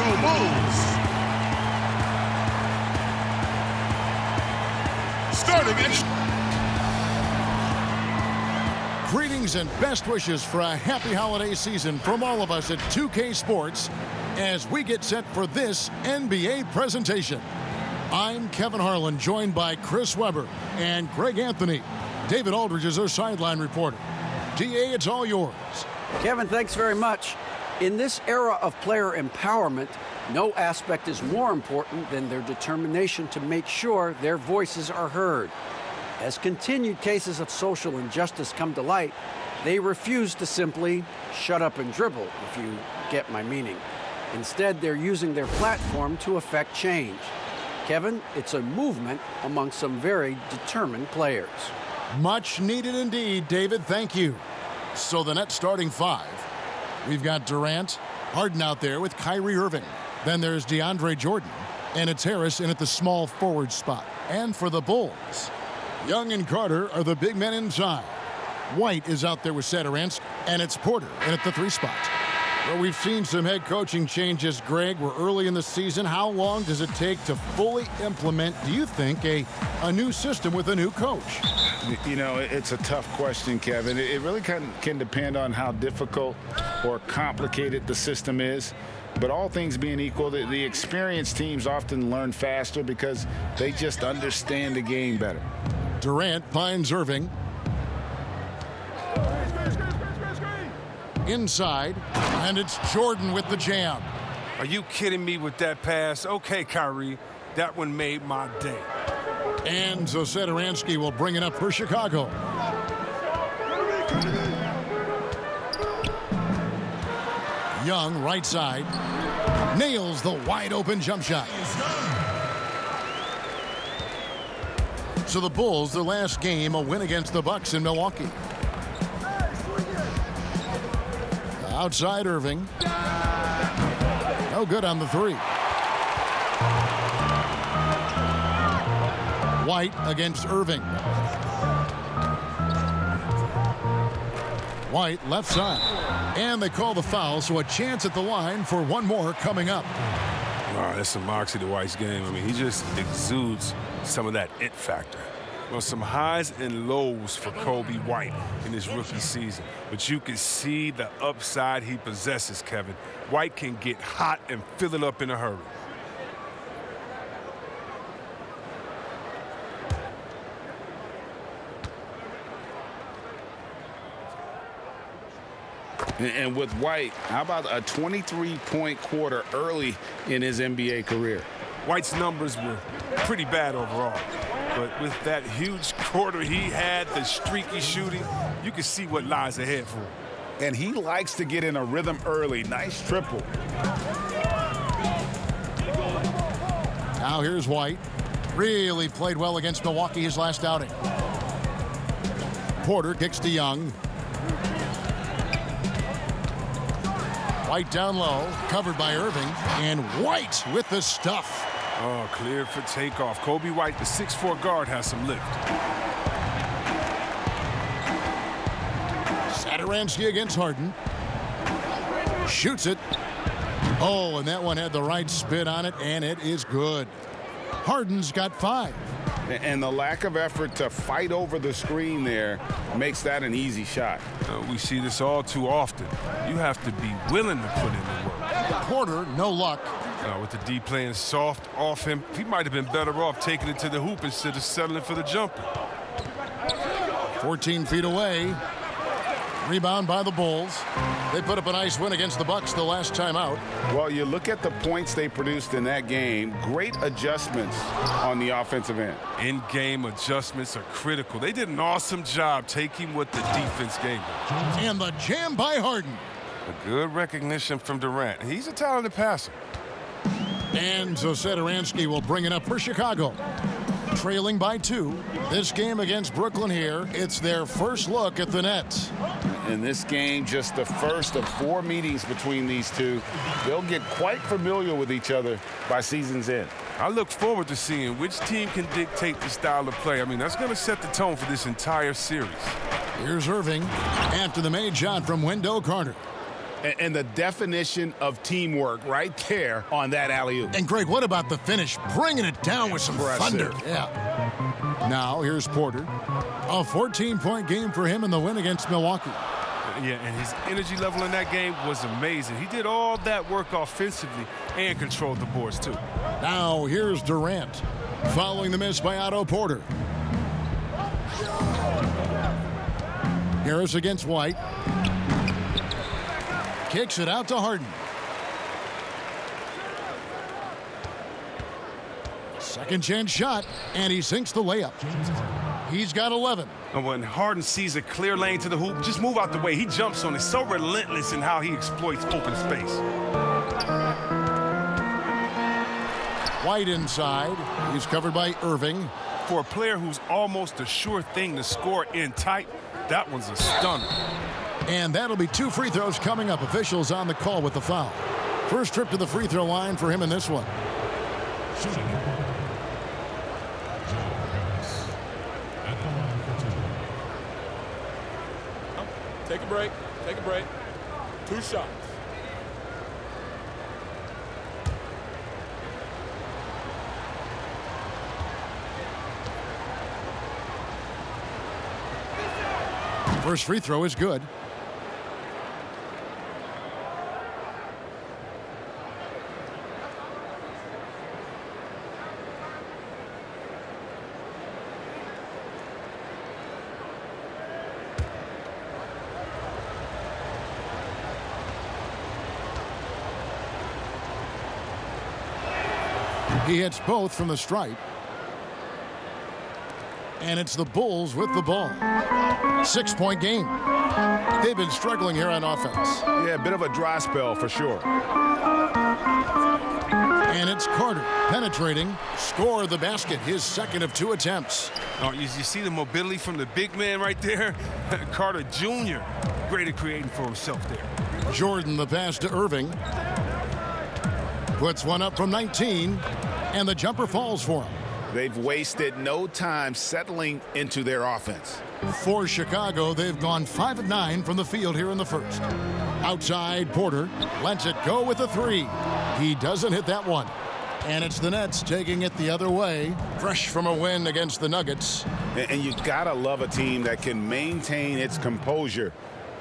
Chicago Bulls. Starting at... Greetings and best wishes for a happy holiday season from all of us at 2K Sports as we get set for this NBA presentation. I'm Kevin Harlan, joined by Chris Webber and Greg Anthony. David Aldridge is our sideline reporter. DA, it's all yours. Kevin, thanks very much. In this era of player empowerment, no aspect is more important than their determination to make sure their voices are heard. As continued cases of social injustice come to light, they refuse to simply shut up and dribble, if you get my meaning. Instead, they're using their platform to affect change. Kevin, it's a movement among some very determined players. Much needed indeed, David. Thank you. So the Nets starting five. We've got Durant, Harden out there with Kyrie Irving. Then there's DeAndre Jordan, and it's Harris in at the small forward spot. And for the Bulls, Young and Carter are the big men inside. White is out there with Satoransky, and it's Porter in at the three spot. Well, we've seen some head coaching changes, Greg. We're early in the season. How long does it take to fully implement, do you think, a new system with a new coach? You know, it's a tough question, Kevin. It really can depend on how difficult or complicated the system is. But all things being equal, the experienced teams often learn faster because they just understand the game better. Durant finds Irving. Inside, and it's Jordan with the jam. Are you kidding me with that pass? Okay, Kyrie, that one made my day. And so Satoransky will bring it up for Chicago. Young, right side, nails the wide-open jump shot. So the Bulls, their last game, a win against the Bucks in Milwaukee. Outside Irving. No good on the three. White against Irving. White left side. And they call the foul, so a chance at the line for one more coming up. Oh, that's some moxie to White's game. I mean, he just exudes some of that it factor. Well, some highs and lows for Kobe White in his rookie season. But you can see the upside he possesses, Kevin. White can get hot and fill it up in a hurry. And with White, how about a 23-point quarter early in his NBA career? White's numbers were pretty bad overall. But with that huge quarter he had, the streaky shooting, you can see what lies ahead for him. And he likes to get in a rhythm early. Nice triple. Now here's White. Really played well against Milwaukee his last outing. Porter kicks to Young. White down low, covered by Irving, and White with the stuff. Oh, cleared for takeoff. Kobe White, the 6'4" guard, has some lift. Satoransky against Harden. Shoots it. Oh, and that one had the right spin on it, and it is good. Harden's got 5. And the lack of effort to fight over the screen there makes that an easy shot. We see this all too often. You have to be willing to put in the work. Porter, no luck. With the D playing soft off him, he might have been better off taking it to the hoop instead of settling for the jumper. 14 feet away. Rebound by the Bulls. They put up a nice win against the Bucks the last time out. Well, you look at the points they produced in that game. Great adjustments on the offensive end. In-game adjustments are critical. They did an awesome job taking what the defense gave them. And the jam by Harden. A good recognition from Durant. He's a talented passer. And so Satoransky will bring it up for Chicago. Trailing by 2. This game against Brooklyn here, it's their first look at the Nets. In this game, just the first of 4 meetings between these two. They'll get quite familiar with each other by season's end. I look forward to seeing which team can dictate the style of play. I mean, that's going to set the tone for this entire series. Here's Irving after the made shot from Wendell Carter. And the definition of teamwork right there on that alley-oop. And Greg, what about the finish? Bringing it down with some thunder. Yeah. Now here's Porter. A 14-point game for him in the win against Milwaukee. Yeah, and his energy level in that game was amazing. He did all that work offensively and controlled the boards, too. Now here's Durant, following the miss by Otto Porter. Harris against White. Kicks it out to Harden. Second chance shot, and he sinks the layup. He's got 11. And when Harden sees a clear lane to the hoop, just move out the way. He jumps on it. So relentless in how he exploits open space. White inside. He's covered by Irving. For a player who's almost a sure thing to score in tight, that one's a stunner. And that'll be 2 free throws coming up. Officials on the call with the foul. First trip to the free throw line for him in this one. Take a break. Take a break. 2 shots. First free throw is good. He hits both from the stripe. And it's the Bulls with the ball. 6-point game. They've been struggling here on offense. Yeah, a bit of a dry spell for sure. And it's Carter penetrating. Score the basket, his second of 2 attempts. Oh, you see the mobility from the big man right there? Carter Jr., great at creating for himself there. Jordan the pass to Irving. Puts one up from 19, and the jumper falls for him. They've wasted no time settling into their offense. For Chicago, they've gone 5 of 9 from the field here in the first. Outside, Porter lets it go with a 3. He doesn't hit that one. And it's the Nets taking it the other way, fresh from a win against the Nuggets. And you gotta love a team that can maintain its composure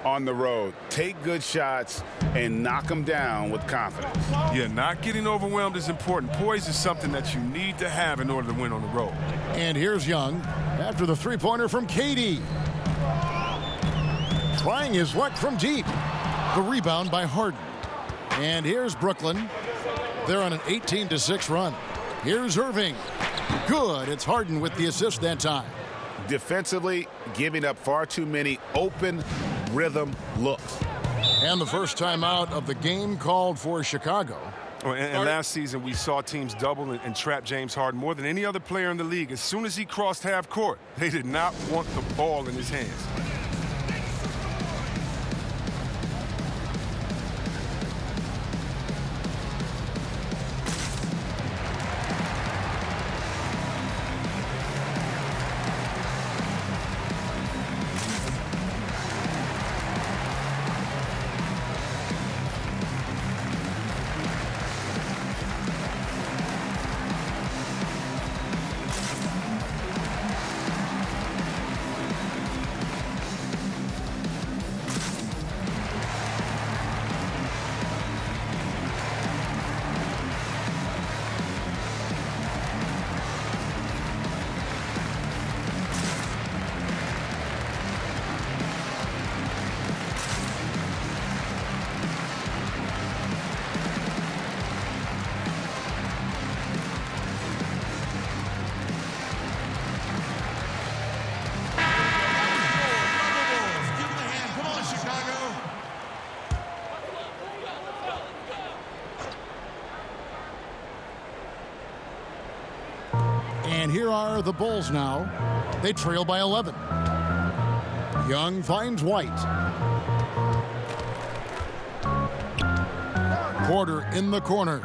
on the road, take good shots, and knock them down with confidence. Yeah, not getting overwhelmed is important. Poise is something that you need to have in order to win on the road. And here's Young after the three-pointer from KD. Trying his luck from deep. The rebound by Harden. And here's Brooklyn. They're on an 18-6 run. Here's Irving. Good. It's Harden with the assist that time. Defensively, giving up far too many open rhythm looks. And the first timeout of the game called for Chicago. Oh, and last season, we saw teams double and trap James Harden more than any other player in the league. As soon as he crossed half court, they did not want the ball in his hands. And here are the Bulls now. They trail by 11. Young finds White. Porter in the corner.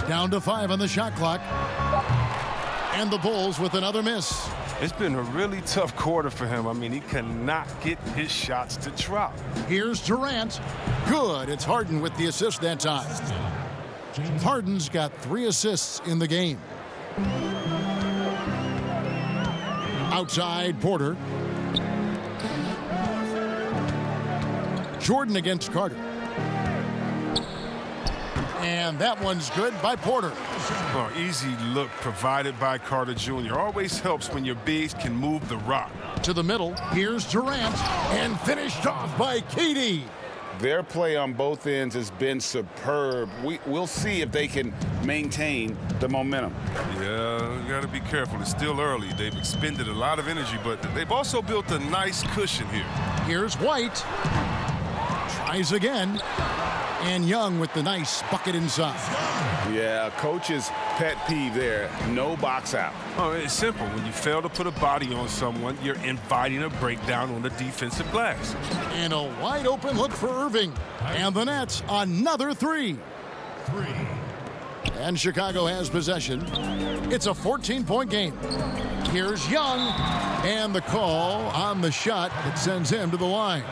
Down to 5 on the shot clock. And the Bulls with another miss. It's been a really tough quarter for him. I mean, he cannot get his shots to drop. Here's Durant. Good. It's Harden with the assist that time. Harden's got 3 assists in the game. Outside, Porter. Jordan against Carter. And that one's good by Porter. Oh, easy look provided by Carter Jr. Always helps when your bigs can move the rock. To the middle, here's Durant, and finished off by KD. Their play on both ends has been superb. We'll see if they can maintain the momentum. Yeah, you got to be careful. It's still early. They've expended a lot of energy, but they've also built a nice cushion here. Here's White. Tries again. And Young with the nice bucket inside. Yeah, coach's pet peeve there. No box out. Oh, it's simple. When you fail to put a body on someone, you're inviting a breakdown on the defensive glass. And a wide open look for Irving. And the Nets, another 3. And Chicago has possession. It's a 14-point game. Here's Young. And the call on the shot that sends him to the line.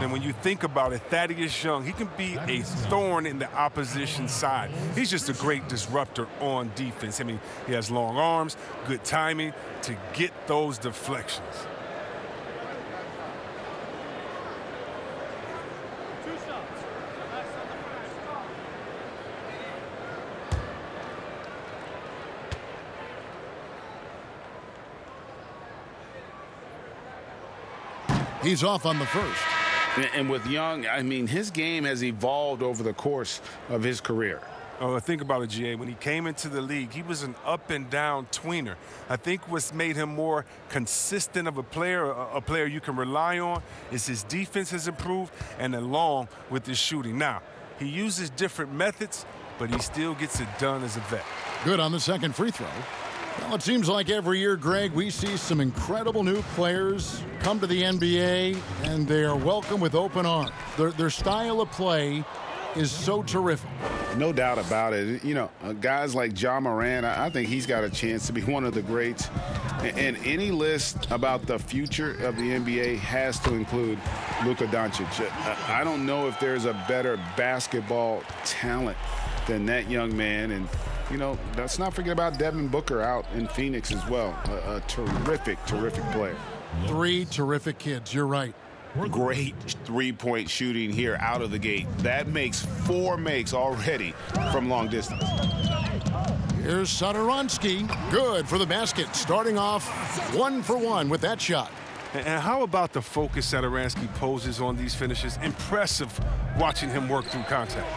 And when you think about it, Thaddeus Young, he can be a thorn in the opposition's side. He's just a great disruptor on defense. I mean, he has long arms, good timing to get those deflections. He's off on the first. And with Young, I mean, his game has evolved over the course of his career. Oh, think about it, GA. When he came into the league, he was an up-and-down tweener. I think what's made him more consistent of a player you can rely on, is his defense has improved and along with his shooting. Now, he uses different methods, but he still gets it done as a vet. Good on the second free throw. Well, it seems like every year, Greg, we see some incredible new players come to the NBA, and they are welcome with open arms. Their style of play is so terrific. No doubt about it. You know, guys like Ja Morant, I think he's got a chance to be one of the greats. And any list about the future of the NBA has to include Luka Doncic. I don't know if there's a better basketball talent than that young man. And you know, let's not forget about Devin Booker out in Phoenix as well. A terrific, terrific player. 3 terrific kids, you're right. Great three-point shooting here out of the gate. That makes 4 makes already from long distance. Here's Satoransky. Good for the basket. Starting off 1 for 1 with that shot. And how about the focus Satoransky poses on these finishes? Impressive watching him work through contact.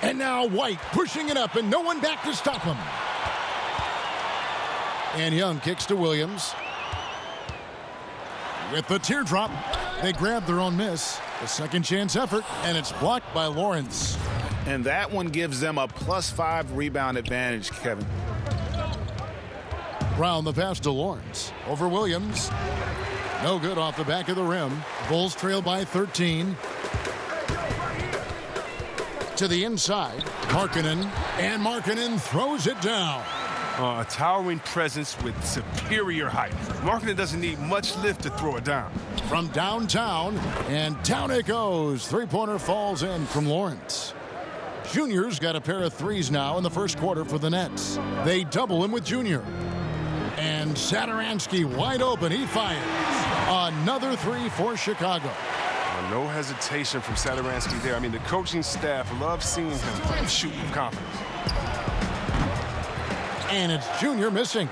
And now White pushing it up and no one back to stop him. And Young kicks to Williams. With the teardrop, they grab their own miss. A second chance effort, and it's blocked by Lawrence. And that one gives them a +5 rebound advantage, Kevin. Brown the pass to Lawrence. Over Williams. No good off the back of the rim. Bulls trail by 13. To the inside, Markkanen, and Markkanen throws it down. A towering presence with superior height. Markkanen doesn't need much lift to throw it down. From downtown, and down it goes. Three-pointer falls in from Lawrence. Junior's got a pair of threes now in the first quarter for the Nets. They double him with Junior. And Satoransky wide open. He fires. Another 3 for Chicago. No hesitation from Satoransky there. I mean, the coaching staff loves seeing him shoot with confidence. And it's Junior missing.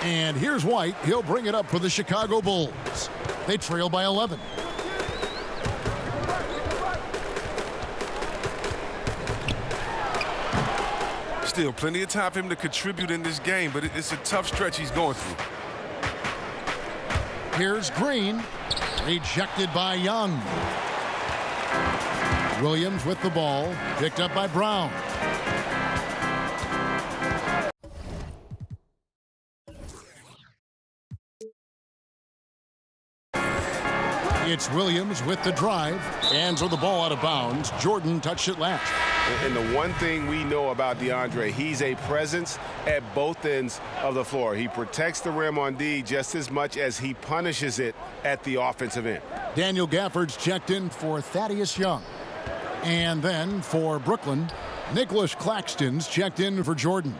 And here's White. He'll bring it up for the Chicago Bulls. They trail by 11. Still plenty of time for him to contribute in this game, but it's a tough stretch he's going through. Here's Green. Rejected by Young. Williams with the ball. Picked up by Brown. It's Williams with the drive. And so the ball out of bounds. Jordan touched it last. And the one thing we know about DeAndre, he's a presence at both ends of the floor. He protects the rim on D just as much as he punishes it at the offensive end. Daniel Gafford's checked in for Thaddeus Young. And then for Brooklyn, Nicholas Claxton's checked in for Jordan.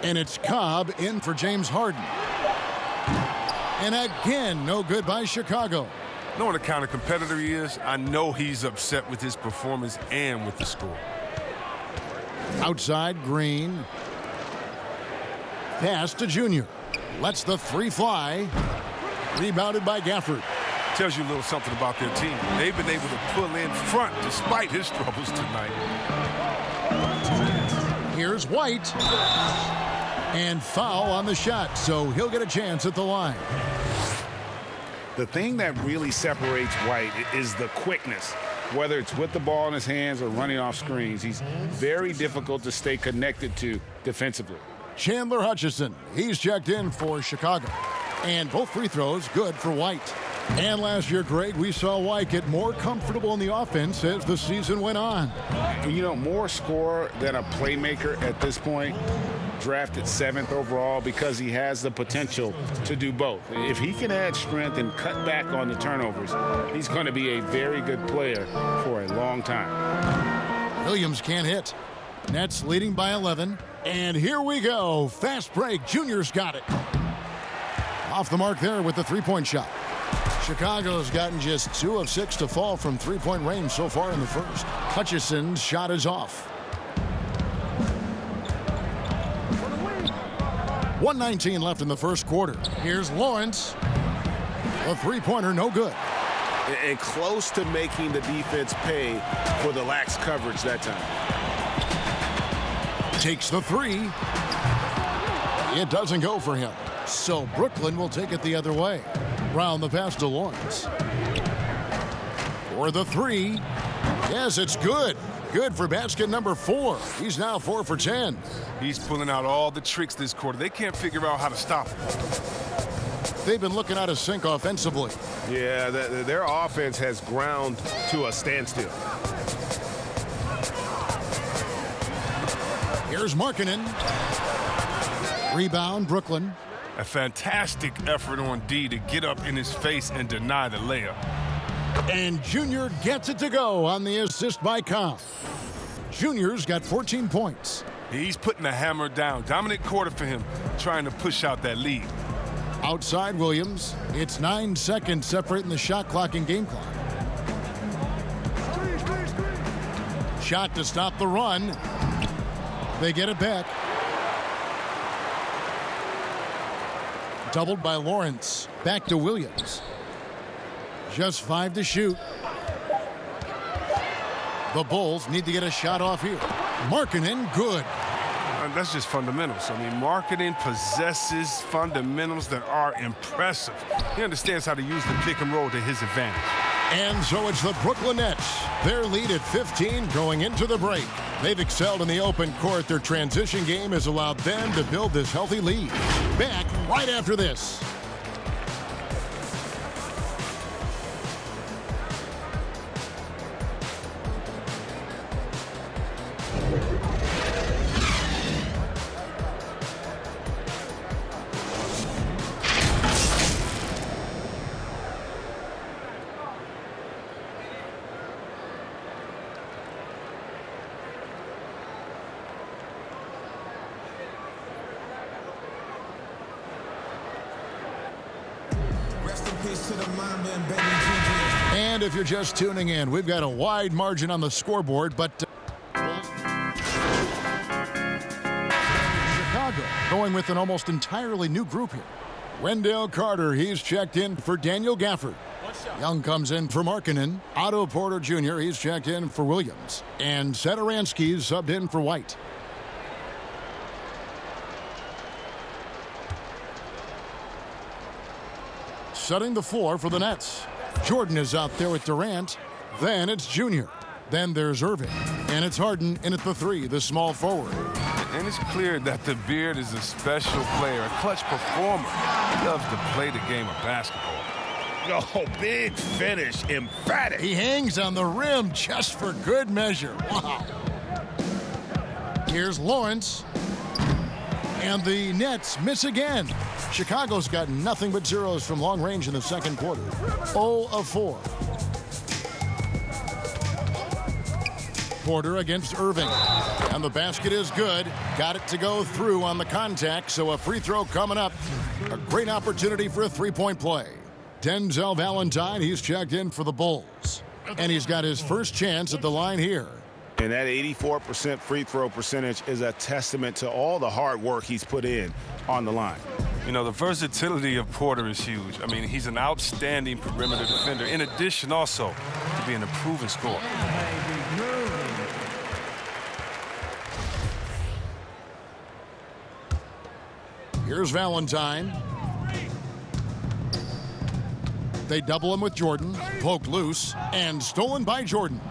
And it's Cobb in for James Harden. And again, no good by Chicago. Knowing the kind of competitor he is, I know he's upset with his performance and with the score. Outside, Green. Pass to Junior. Lets the three fly. Rebounded by Gafford. Tells you a little something about their team. They've been able to pull in front despite his troubles tonight. Here's White. And foul on the shot, so he'll get a chance at the line. The thing that really separates White is the quickness. Whether it's with the ball in his hands or running off screens, he's very difficult to stay connected to defensively. Chandler Hutchison, he's checked in for Chicago. And both free throws good for White. And last year, Greg, we saw White get more comfortable in the offense as the season went on. You know, more scorer than a playmaker at this point. Drafted 7th overall because he has the potential to do both. If he can add strength and cut back on the turnovers, he's going to be a very good player for a long time. Williams can't hit. Nets leading by 11. And here we go. Fast break. Junior's got it. Off the mark there with the three-point shot. Chicago's gotten just 2 of 6 to fall from three-point range so far in the first. Hutchison's shot is off. 1:19 left in the first quarter. Here's Lawrence. A three-pointer, no good. And close to making the defense pay for the lax coverage that time. Takes the three. It doesn't go for him. So Brooklyn will take it the other way. Round the pass to Lawrence. For the three. Yes, it's good. Good for basket number 4. He's now 4 for 10. He's pulling out all the tricks this quarter. They can't figure out how to stop him. They've been looking out of sync offensively. Yeah, their offense has ground to a standstill. Here's Markkanen. Rebound, Brooklyn. A fantastic effort on D to get up in his face and deny the layup. And Junior gets it to go on the assist by Cobb. Junior's got 14 points. He's putting the hammer down. Dominant quarter for him, trying to push out that lead. Outside Williams. It's 9 seconds separating the shot clock and game clock. Shot to stop the run. They get it back. Doubled by Lawrence. Back to Williams. Just 5 to shoot. The Bulls need to get a shot off here. Markkanen, good. That's just fundamentals. I mean, Markkanen possesses fundamentals that are impressive. He understands how to use the pick and roll to his advantage. And so it's the Brooklyn Nets. Their lead at 15 going into the break. They've excelled in the open court. Their transition game has allowed them to build this healthy lead. Back right after this. And if you're just tuning in, we've got a wide margin on the scoreboard, but Chicago going with an almost entirely new group here. Wendell Carter, he's checked in for Daniel Gafford. Young comes in for Markkanen. Otto Porter Jr., he's checked in for Williams. And Satoransky's subbed in for White. Setting the floor for the Nets. Jordan is out there with Durant. Then it's Junior. Then there's Irving. And it's Harden in at the 3, the small forward. And it's clear that the Beard is a special player, a clutch performer. He loves to play the game of basketball. go. Big finish. Emphatic. He hangs on the rim just for good measure. Wow. Here's Lawrence. And the Nets miss again. Chicago's got nothing but zeros from long range in the second quarter. 0 of 4. Porter against Irving. And the basket is good. Got it to go through on the contact, so a free throw coming up. A great opportunity for a three-point play. Denzel Valentine, he's checked in for the Bulls. And he's got his first chance at the line here. And that 84% free throw percentage is a testament to all the hard work he's put in on the line. You know, the versatility of Porter is huge. I mean, he's an outstanding perimeter defender, in addition also to being a proven scorer. Here's Valentine. They double him with Jordan. Poked loose and stolen by Jordan.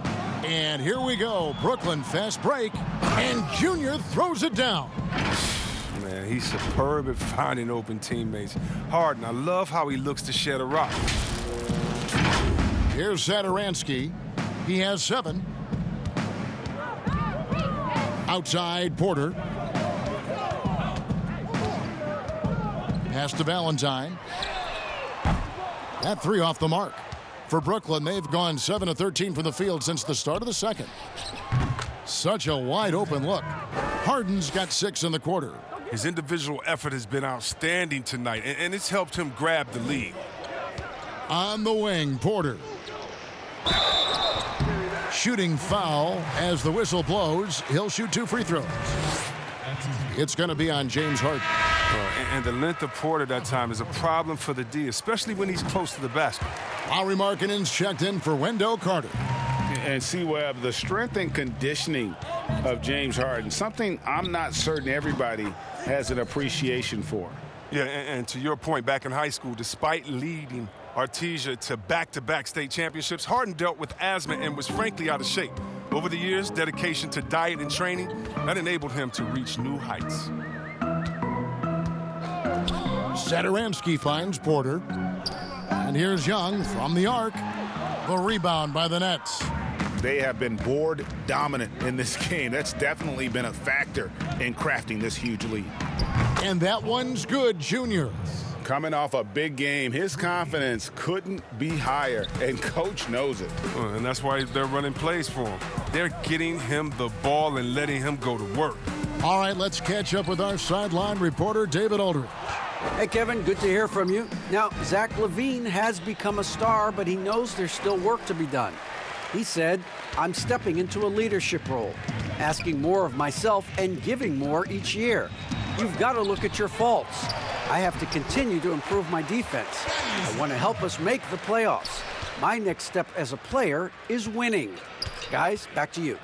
And here we go. Brooklyn fast break. And Junior throws it down. Man, he's superb at finding open teammates. Harden, I love how he looks to shed a rock. Here's Satoransky. He has 7. Outside Porter. Pass to Valentine. That 3 off the mark. For Brooklyn, they've gone 7 of 13 from the field since the start of the second. Such a wide open look. Harden's got 6 in the quarter. His individual effort has been outstanding tonight, and it's helped him grab the lead. On the wing, Porter. Shooting foul as the whistle blows. He'll shoot 2 free throws. It's going to be on James Harden. And the length of Porter that time is a problem for the D, especially when he's close to the basket. Lauri Markkanen's checked in for Wendell Carter. And see, Webb, the strength and conditioning of James Harden, something I'm not certain everybody has an appreciation for. Yeah, and to your point, back in high school, despite leading Artesia to back-to-back state championships, Harden dealt with asthma and was frankly out of shape. Over the years, dedication to diet and training, that enabled him to reach new heights. Satoransky finds Porter. And here's Young from the arc. The rebound by the Nets. They have been board dominant in this game. That's definitely been a factor in crafting this huge lead. And that one's good, Junior. Coming off a big game, his confidence couldn't be higher, and Coach knows it. And that's why they're running plays for him. They're getting him the ball and letting him go to work. All right, let's catch up with our sideline reporter, David Aldridge. Hey, Kevin, good to hear from you. Now, Zach LaVine has become a star, but he knows there's still work to be done. He said, I'm stepping into a leadership role, asking more of myself and giving more each year. You've got to look at your faults. I have to continue to improve my defense. I want to help us make the playoffs. My next step as a player is winning. Guys, back to you.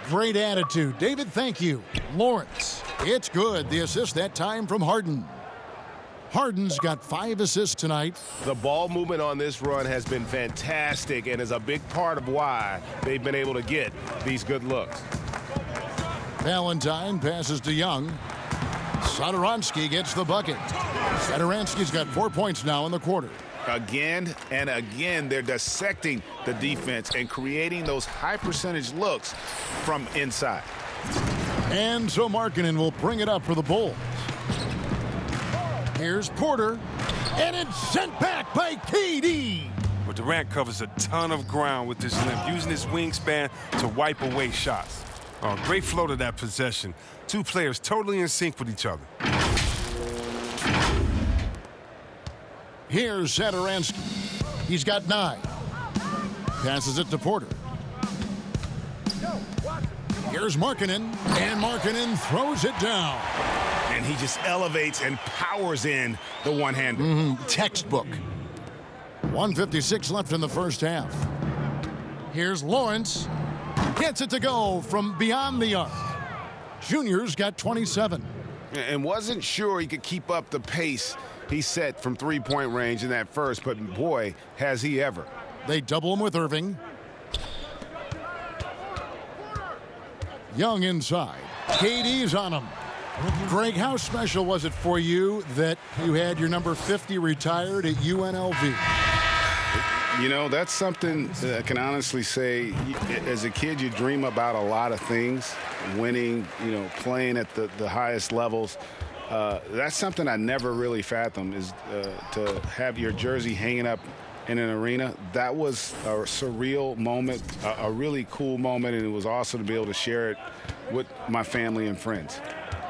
Great attitude. David, thank you. Lawrence, it's good. The assist that time from Harden. Harden's got 5 assists tonight. The ball movement on this run has been fantastic and is a big part of why they've been able to get these good looks. Valentine passes to Young. Satoransky gets the bucket. Satoransky's got 4 points now in the quarter. Again and again, they're dissecting the defense and creating those high-percentage looks from inside. And so Markkanen will bring it up for the Bulls. Here's Porter, and it's sent back by KD. But Durant covers a ton of ground with this limp, using his wingspan to wipe away shots. Oh, great flow to that possession. 2 players totally in sync with each other. Here's Satoransky. He's got 9. Passes it to Porter. Here's Markkanen, and Markkanen throws it down. And he just elevates and powers in the one-hander. Textbook. 1:56 left in the first half. Here's Lawrence. Gets it to go from beyond the arc. Junior's got 27. And wasn't sure he could keep up the pace he set from three-point range in that first, but boy, has he ever. They double him with Irving. Young inside. KD's on him. Greg, how special was it for you that you had your number 50 retired at UNLV? You know, that's something that I can honestly say. As a kid, you dream about a lot of things, winning, you know, playing at the highest levels. That's something I never really fathomed, is to have your jersey hanging up in an arena. That was a surreal moment, a really cool moment, and it was awesome to be able to share it with my family and friends.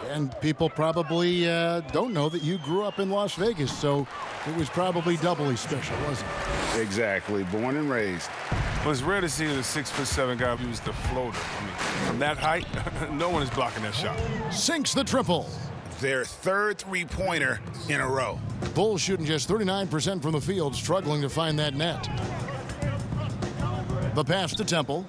And people probably don't know that you grew up in Las Vegas, so it was probably doubly special, wasn't it? Exactly. Born and raised. Well, it's rare to see a 6'7" guy use the floater. I mean, from that height, no one is blocking that shot. Sinks the triple. Their third three-pointer in a row. Bulls shooting just 39% from the field, struggling to find that net. The pass to Temple.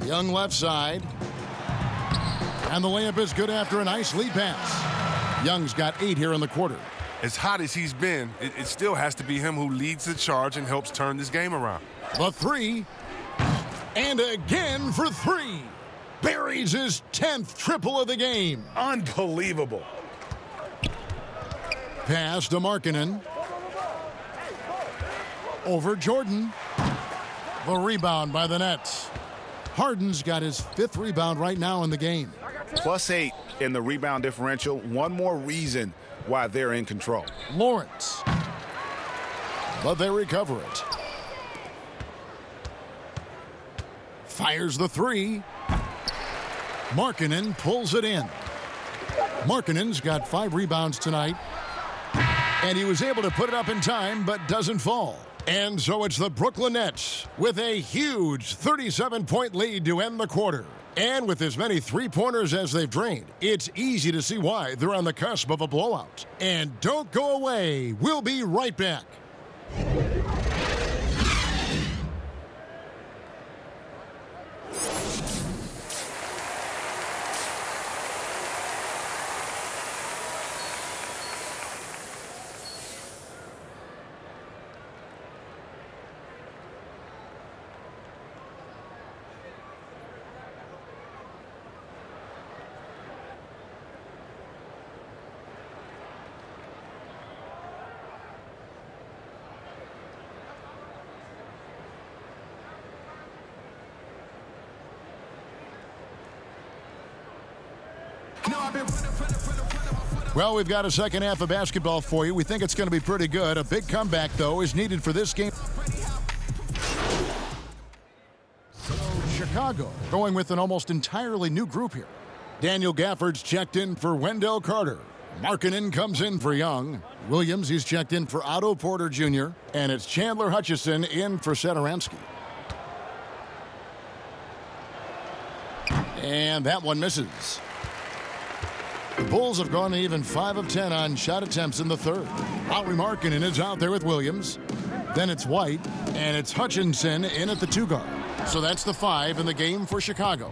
Young left side. And the layup is good after a nice lead pass. Young's got 8 here in the quarter. As hot as he's been, it still has to be him who leads the charge and helps turn this game around. The three. And again for 3. Buries his 10th triple of the game. Unbelievable. Pass to Markkanen. Over Jordan. The rebound by the Nets. Harden's got his 5th rebound right now in the game. +8 in the rebound differential. One more reason why they're in control. Lawrence. But they recover it. Fires the 3. Markkanen pulls it in. Markkanen's got 5 rebounds tonight. And he was able to put it up in time, but doesn't fall. And so it's the Brooklyn Nets with a huge 37-point lead to end the quarter. And with as many three-pointers as they've drained, it's easy to see why they're on the cusp of a blowout. And don't go away. We'll be right back. Well, we've got a second half of basketball for you. We think it's going to be pretty good. A big comeback, though, is needed for this game. So Chicago going with an almost entirely new group here. Daniel Gafford's checked in for Wendell Carter. Markkanen comes in for Young. Williams, he's checked in for Otto Porter Jr. And it's Chandler Hutchison in for Satoransky. And that one misses. The Bulls have gone even 5 of 10 on shot attempts in the third. Lauri Markkanen is out there with Williams. Then it's White, and it's Hutchinson in at the 2 guard. So that's the 5 in the game for Chicago.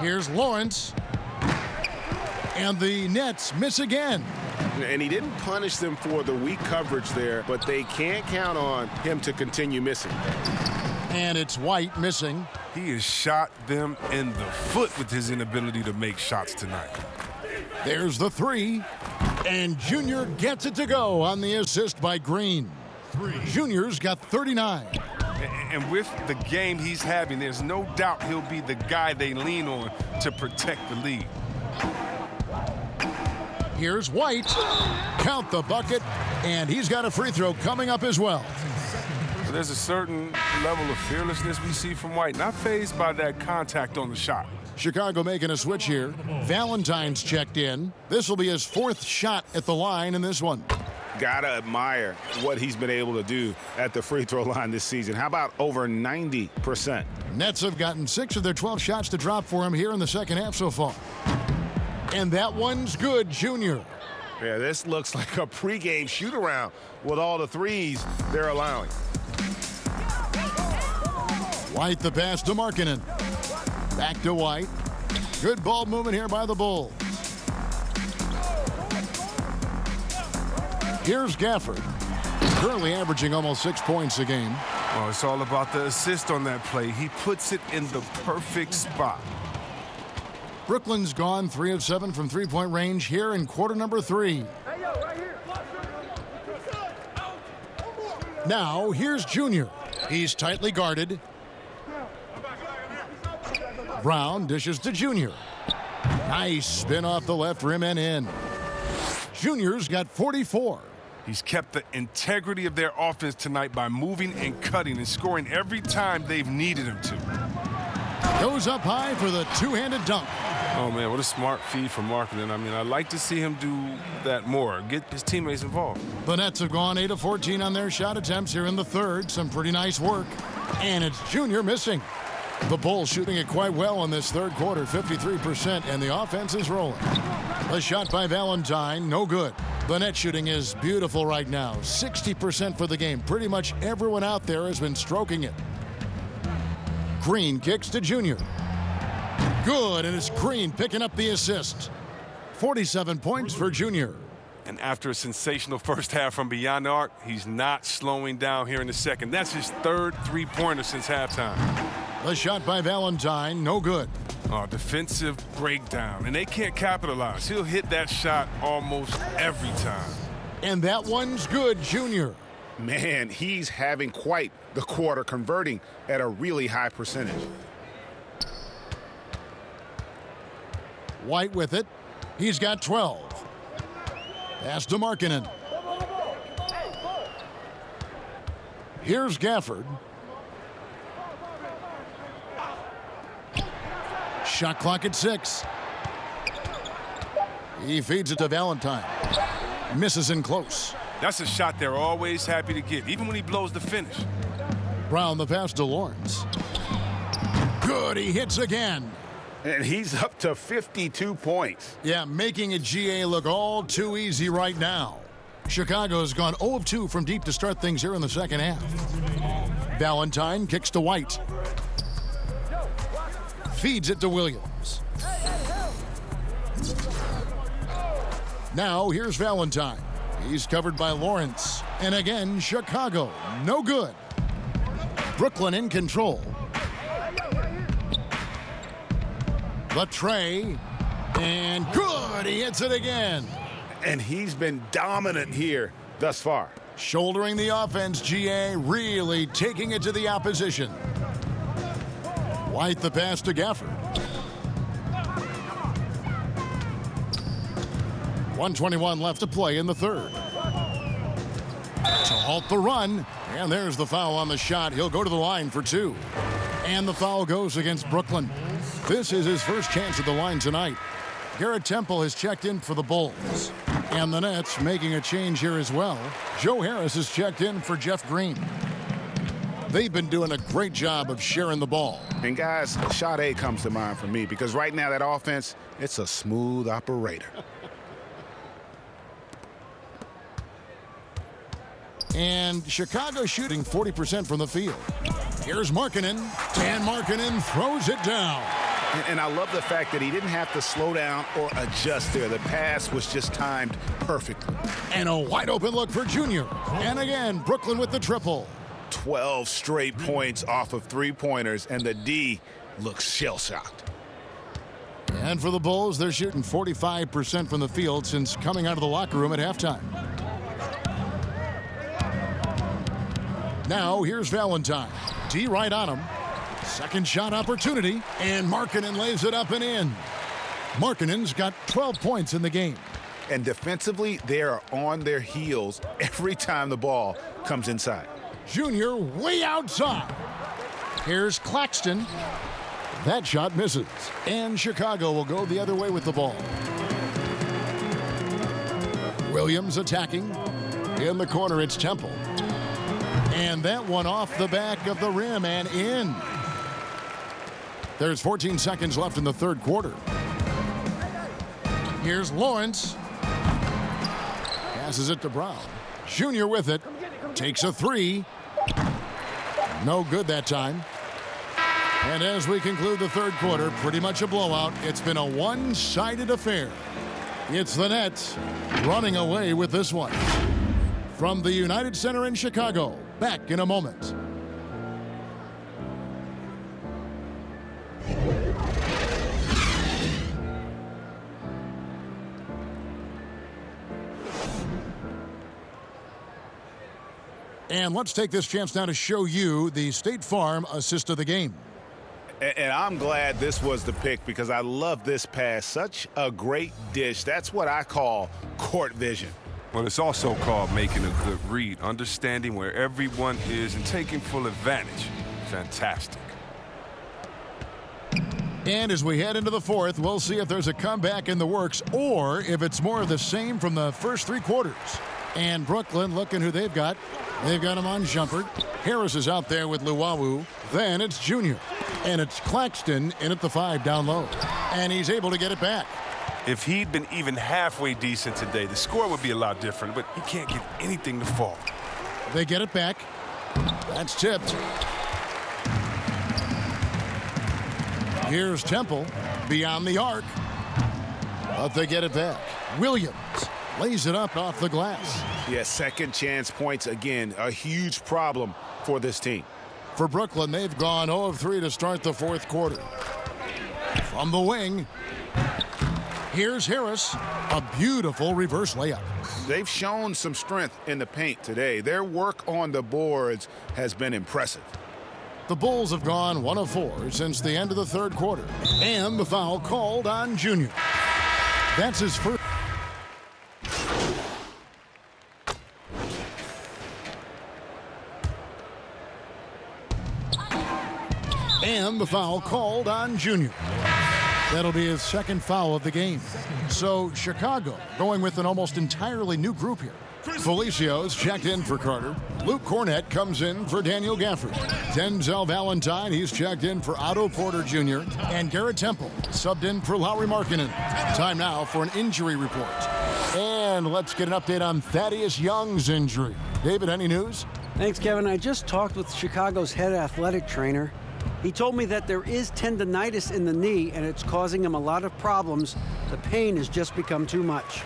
Here's Lawrence. And the Nets miss again. And he didn't punish them for the weak coverage there, but they can't count on him to continue missing. And it's White missing. He has shot them in the foot with his inability to make shots tonight. There's the 3. And Junior gets it to go on the assist by Green. Junior's got 39. And with the game he's having, there's no doubt he'll be the guy they lean on to protect the lead. Here's White. Count the bucket. And he's got a free throw coming up as well. There's a certain level of fearlessness we see from White, not fazed by that contact on the shot. Chicago making a switch here. Valentine's checked in. This will be his 4th shot at the line in this one. Gotta admire what he's been able to do at the free throw line this season. How about over 90%? Nets have gotten 6 of their 12 shots to drop for him here in the second half so far. And that one's good, Junior. Yeah, this looks like a pregame shoot-around with all the threes they're allowing. White the pass to Markkanen. Back to White. Good ball movement here by the Bulls. Here's Gafford. Currently averaging almost 6 points a game. Oh, it's all about the assist on that play. He puts it in the perfect spot. Brooklyn's gone 3 of 7 from three-point range here in quarter number 3. Now, here's Junior. He's tightly guarded. Brown dishes to Junior. Nice spin off the left rim and in. Junior's got 44. He's kept the integrity of their offense tonight by moving and cutting and scoring every time they've needed him to. Goes up high for the two-handed dunk. Oh, man, what a smart feed from Markkanen. I mean, I'd like to see him do that more, get his teammates involved. The Nets have gone 8 of 14 on their shot attempts here in the third. Some pretty nice work. And it's Junior missing. The Bulls shooting it quite well in this third quarter, 53%, and the offense is rolling. A shot by Valentine, no good. The net shooting is beautiful right now, 60% for the game. Pretty much everyone out there has been stroking it. Green kicks to Junior. Good, and it's Green picking up the assist. 47 points for Junior. And after a sensational first half from beyond the arc, he's not slowing down here in the second. That's his third three-pointer since halftime. The shot by Valentine, no good. Oh, defensive breakdown, and they can't capitalize. He'll hit that shot almost every time. And that one's good, Junior. Man, he's having quite the quarter, converting at a really high percentage. White with it. He's got 12. Pass to Markkanen. Here's Gafford. Shot clock at 6. He feeds it to Valentine. Misses in close. That's a shot they're always happy to get, even when he blows the finish. Brown the pass to Lawrence. Good, he hits again. And he's up to 52 points. Yeah, making a GA look all too easy right now. Chicago's gone 0 of 2 from deep to start things here in the second half. Valentine kicks to White. Feeds it to Williams. Now here's Valentine. He's covered by Lawrence. And again, Chicago, no good. Brooklyn in control. The tray, and good, he hits it again. And he's been dominant here thus far. Shouldering the offense, GA really taking it to the opposition. White the pass to Gafford. 1:21 left to play in the third. To halt the run, and there's the foul on the shot. He'll go to the line for 2. And the foul goes against Brooklyn. This is his first chance at the line tonight. Garrett Temple has checked in for the Bulls. And the Nets making a change here as well. Joe Harris has checked in for Jeff Green. They've been doing a great job of sharing the ball. And guys, shot A comes to mind for me because right now that offense, it's a smooth operator. And Chicago shooting 40% from the field. Here's Markkanen, and Markkanen throws it down. And I love the fact that he didn't have to slow down or adjust there. The pass was just timed perfectly. And a wide open look for Junior. And again, Brooklyn with the triple. 12 straight points off of three-pointers, and the D looks shell-shocked. And for the Bulls, they're shooting 45% from the field since coming out of the locker room at halftime. Now, here's Valentine. D right on him. Second shot opportunity, and Markkanen lays it up and in. Markkanen's got 12 points in the game. And defensively, they are on their heels every time the ball comes inside. Junior way outside. Here's Claxton. That shot misses. And Chicago will go the other way with the ball. Williams attacking. In the corner, it's Temple. And that one off the back of the rim and in. There's 14 seconds left in the third quarter. Here's Lawrence. Passes it to Brown. Junior with it. Takes a 3. No good that time. And as we conclude the third quarter, pretty much a blowout. It's been a one-sided affair. It's the Nets running away with this one. From the United Center in Chicago, back in a moment. And let's take this chance now to show you the State Farm assist of the game. And I'm glad this was the pick because I love this pass. Such a great dish. That's what I call court vision. Well, it's also called making a good read, understanding where everyone is and taking full advantage. Fantastic. And as we head into the fourth, we'll see if there's a comeback in the works or if it's more of the same from the first three quarters. And Brooklyn, looking who they've got. They've got him on Jumpert. Harris is out there with Luwawu. Then it's Junior. And it's Claxton in at the 5 down low. And he's able to get it back. If he'd been even halfway decent today, the score would be a lot different, but he can't get anything to fall. They get it back. That's tipped. Here's Temple beyond the arc. But they get it back. Williams lays it up off the glass. Yeah, second chance points again, a huge problem for this team. For Brooklyn, they've gone 0 of 3 to start the fourth quarter. From the wing, here's Harris. A beautiful reverse layup. They've shown some strength in the paint today. Their work on the boards has been impressive. The Bulls have gone 1 of 4 since the end of the third quarter. And the foul called on Junior. That's his first. And the foul called on Junior. That'll be his second foul of the game. So Chicago going with an almost entirely new group here. Felicio's checked in for Carter. Luke Cornett comes in for Daniel Gafford. Denzel Valentine, he's checked in for Otto Porter Jr. And Garrett Temple subbed in for Lauri Markkanen. Time now for an injury report. And let's get an update on Thaddeus Young's injury. David, any news? Thanks, Kevin. I just talked with Chicago's head athletic trainer. He told me that there is tendonitis in the knee and it's causing him a lot of problems. The pain has just become too much.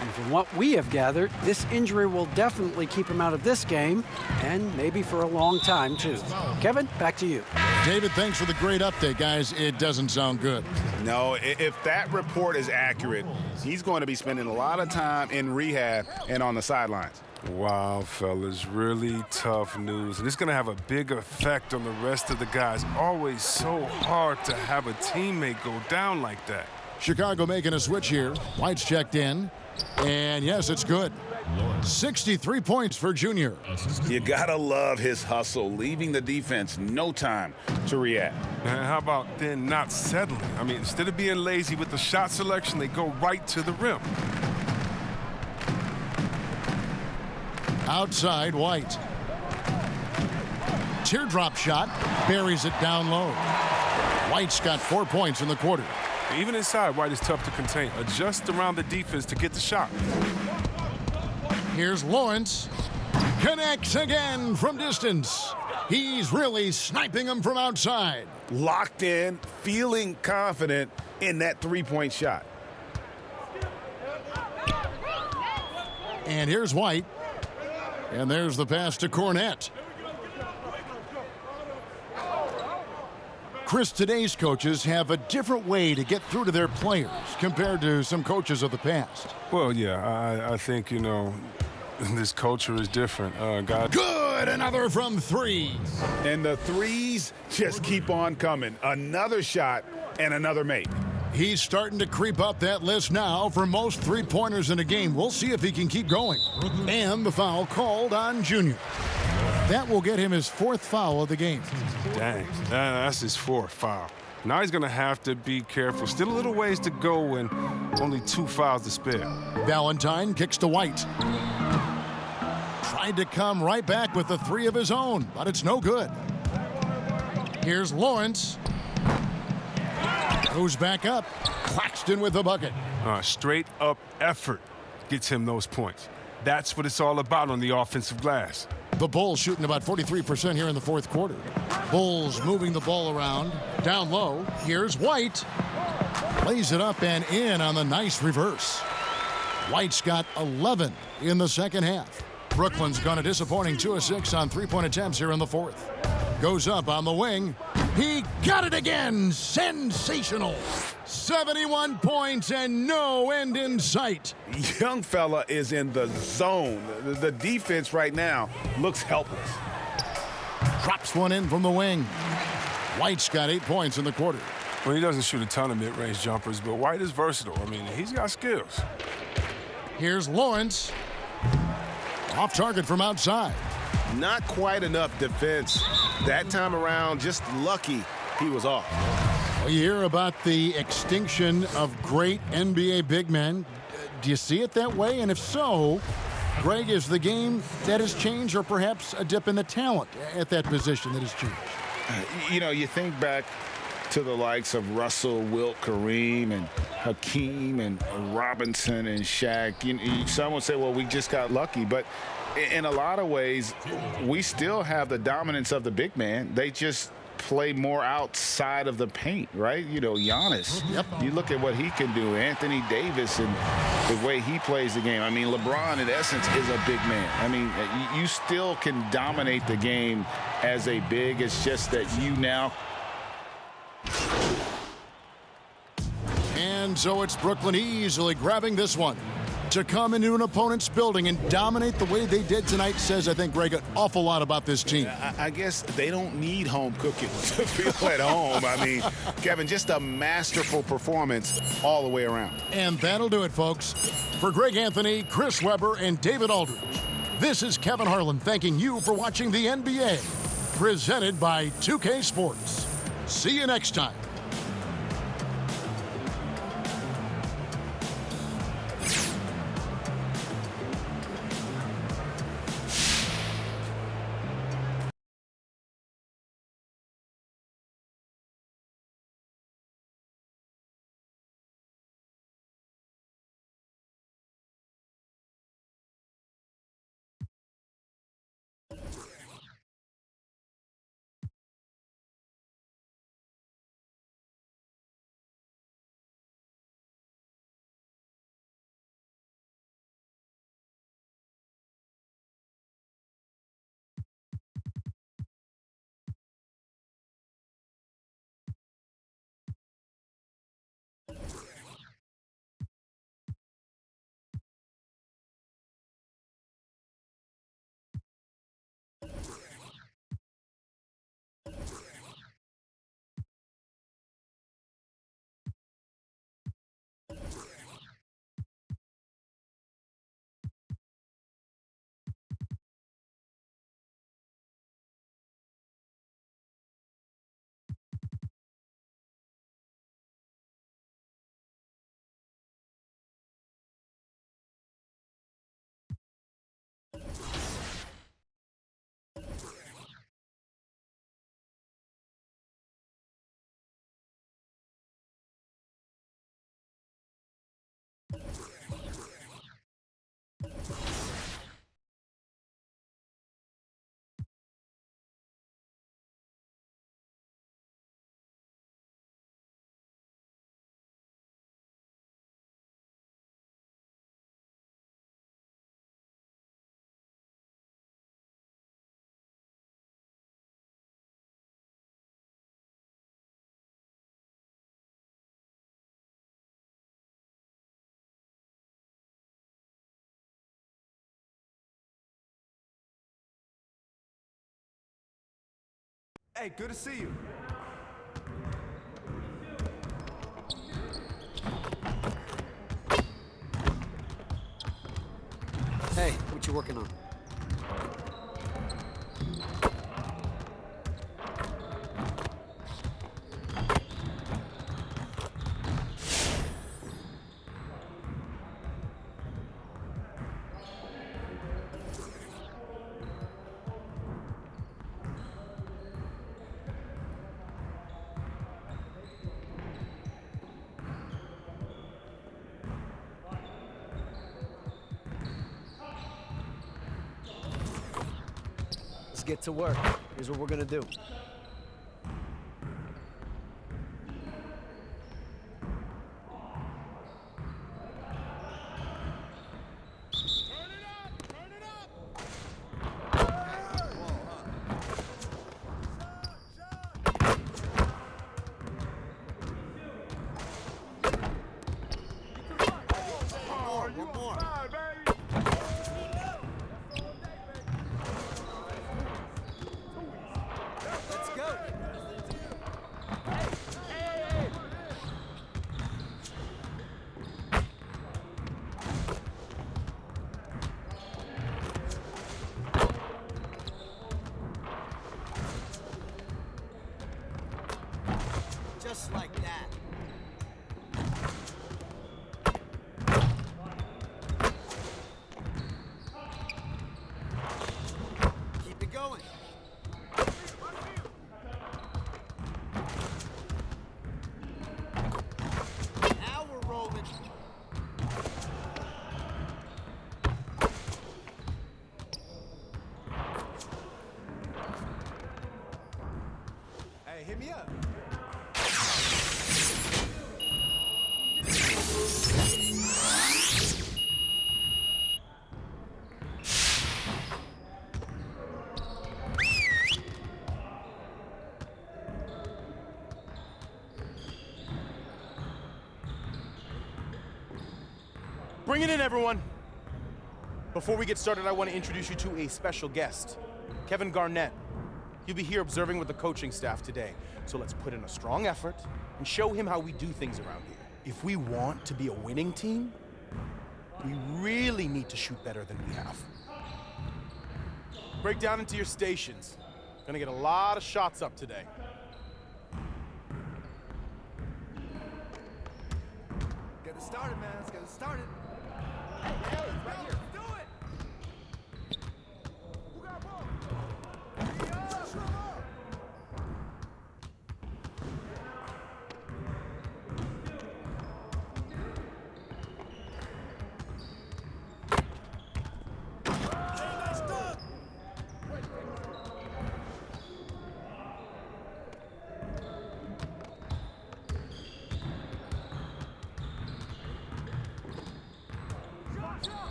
And from what we have gathered, this injury will definitely keep him out of this game and maybe for a long time, too. Kevin, back to you. David, thanks for the great update, guys. It doesn't sound good. No, if that report is accurate, he's going to be spending a lot of time in rehab and on the sidelines. Wow, fellas, really tough news. And it's going to have a big effect on the rest of the guys. Always so hard to have a teammate go down like that. Chicago making a switch here. White's checked in. And yes, it's good. 63 points for Junior. You gotta love his hustle, leaving the defense no time to react. And how about then not settling? I mean, instead of being lazy with the shot selection, they go right to the rim. Outside, White. Teardrop shot, buries it down low. White's got 4 points in the quarter. Even inside, White is tough to contain. Adjust around the defense to get the shot. Here's Lawrence. Connects again from distance. He's really sniping them from outside. Locked in, feeling confident in that three-point shot. And here's White. And there's the pass to Cornett. Chris, today's coaches have a different way to get through to their players compared to some coaches of the past. Well, yeah, I think, you know, this culture is different. Good, another from 3. And the threes just keep on coming. Another shot and another make. He's starting to creep up that list now for most three-pointers in a game. We'll see if he can keep going. And the foul called on Junior. That will get him his 4th foul of the game. Dang, that's his 4th foul. Now he's going to have to be careful. Still a little ways to go and only 2 fouls to spare. Valentine kicks to White. Tried to come right back with the 3 of his own, but it's no good. Here's Lawrence. Goes back up. Claxton with the bucket. Straight up effort gets him those points. That's what it's all about on the offensive glass. The Bulls shooting about 43% here in the fourth quarter. Bulls moving the ball around. Down low. Here's White. Lays it up and in on the nice reverse. White's got 11 in the second half. Brooklyn's gone a disappointing 2 of 6 on three-point attempts here in the fourth. Goes up on the wing. He got it again. Sensational. 71 points and no end in sight. Young fella is in the zone. The defense right now looks helpless. Drops one in from the wing. White's got 8 points in the quarter. Well, he doesn't shoot a ton of mid-range jumpers, but White is versatile. I mean, he's got skills. Here's Lawrence. Off target from outside. Not quite enough defense. That time around, just lucky he was off. Well, you hear about the extinction of great NBA big men. Do you see it that way? And if so, Greg, is the game that has changed or perhaps a dip in the talent at that position that has changed? You know, you think back to the likes of Russell, Wilt, Kareem, and Hakeem, and Robinson, and Shaq. Some would say, well, we just got lucky. But in a lot of ways, we still have the dominance of the big man. They just play more outside of the paint, right? You know, Giannis. Yep. You look at what he can do. Anthony Davis and the way he plays the game. I mean, LeBron, in essence, is a big man. I mean, you still can dominate the game as a big. It's just that you now. And so it's Brooklyn easily grabbing this one. To come into an opponent's building and dominate the way they did tonight says, I think, Greg, an awful lot about this team. I guess they don't need home cooking to feel at home. I mean, Kevin, just a masterful performance all the way around. And that'll do it, folks. For Greg Anthony, Chris Webber, and David Aldridge, this is Kevin Harlan thanking you for watching the NBA, presented by 2K Sports. See you next time. Hey, good to see you. Hey, what you working on? Let's get to work. Here's what we're gonna do. Bring it in, everyone. Before we get started, I want to introduce you to a special guest, Kevin Garnett. He'll be here observing with the coaching staff today. So let's put in a strong effort and show him how we do things around here. If we want to be a winning team, we really need to shoot better than we have. Break down into your stations. Gonna get a lot of shots up today. Get it started, man. Let's get it started. Hey, right here. Do it. Who got ball?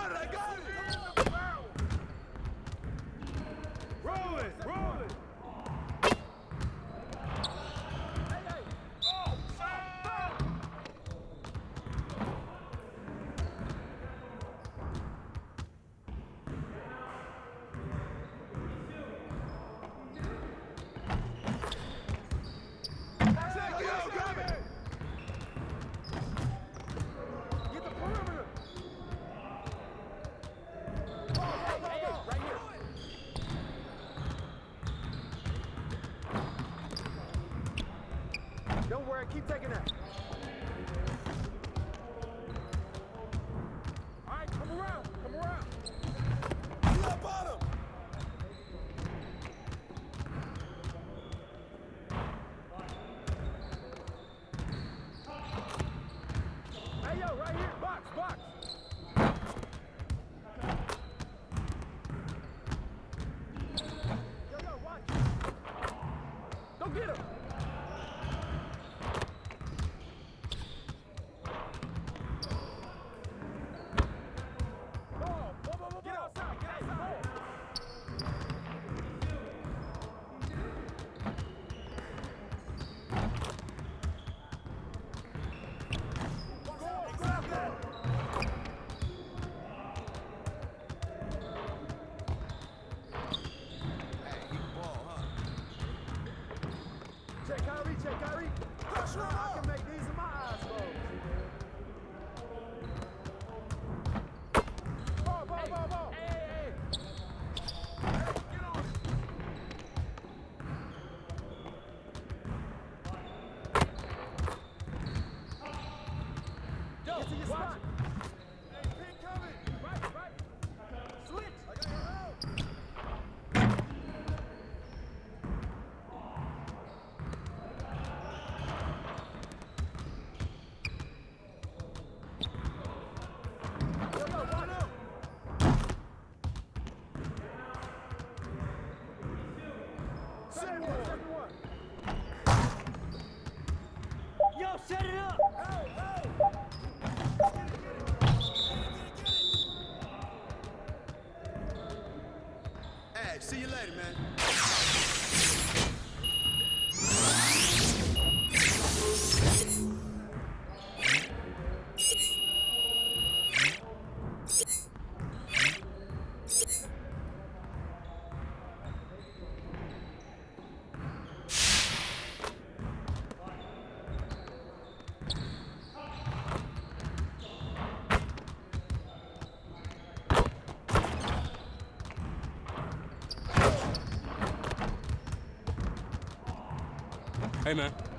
got it, I got it! Roll it, roll it! Don't worry, keep taking that. All right, come around, come around. Get up on him. Hey, yo, right here, box, box. Yo, watch. Go get him. Check, Kyrie. I can make these in my eyes closed. Ball. Hey. Get on it. Get to your spot. Hey, pin coming. Right. Switch. I got your help. Yo, set it up! Hey! Hey, see you later, man. Hey, man.